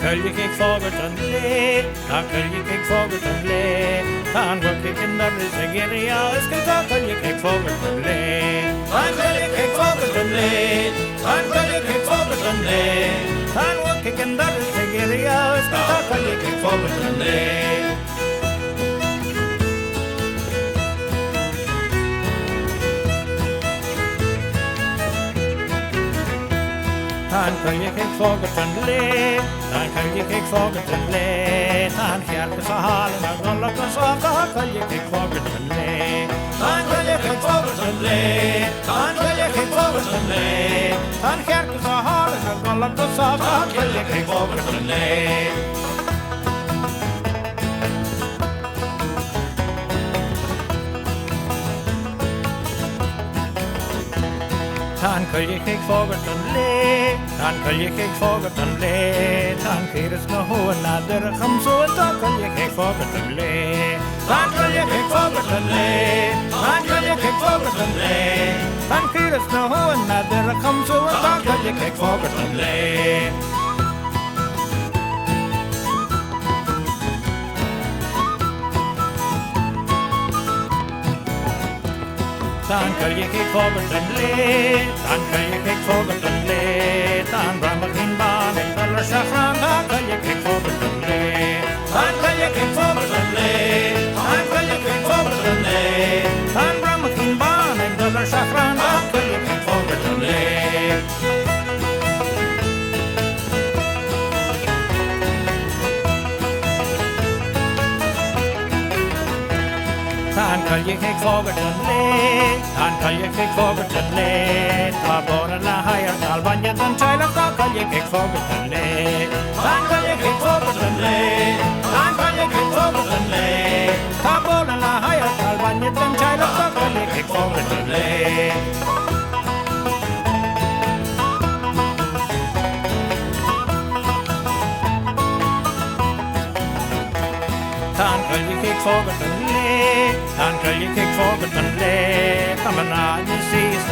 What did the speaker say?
kölje kik fogelten le, han kölje kik fogelten le, han worke kinder is a geria, skita kölje kik fogelten le, han kölje kik fogelten le, han kölje kik fogelten le, han worke kinder is a geria, skita kölje kik fogelten le. Han kölje kik fogelten le, han kölje kik fogelten le, han kjærke så halen og goller på sovta, han kölje kik fogelten le, han kölje kik fogelten le, han kölje kik fogelten le, han kjærke så halen og goller på sovta, han kölje kik fogelten le. Han kölje kik fogelten le, han kölje kik fogelten le, han kiris no hoena der khamso ta kölje kik fogelten le, han kölje kik fogelten le, han kölje kik fogelten le, han kiris no hoena der khamso ta kölje kik fogelten le. Han kölje kik fogelten le, han kölje kik fogelten le, han brammer in baan en beller safran, han kölje kik fogelten le, han kölje kik fogelten le, han kölje kik fogelten le, han brammer in baan en beller safran, han kölje kik fogelten le. Han kölje kik fogelten le, han kölje kik fogelten le, ta borrarna hajar talbanjetan tjejlar, ta kölje kik fogelten le, han kölje kik fogelten le, han kölje kik fogelten le, ta borrarna hajar talbanjetan tjejlar, ta kölje kik fogelten le. Han kölje kik fogelten le, han kölje kik fogelten le, ta man aldrig ses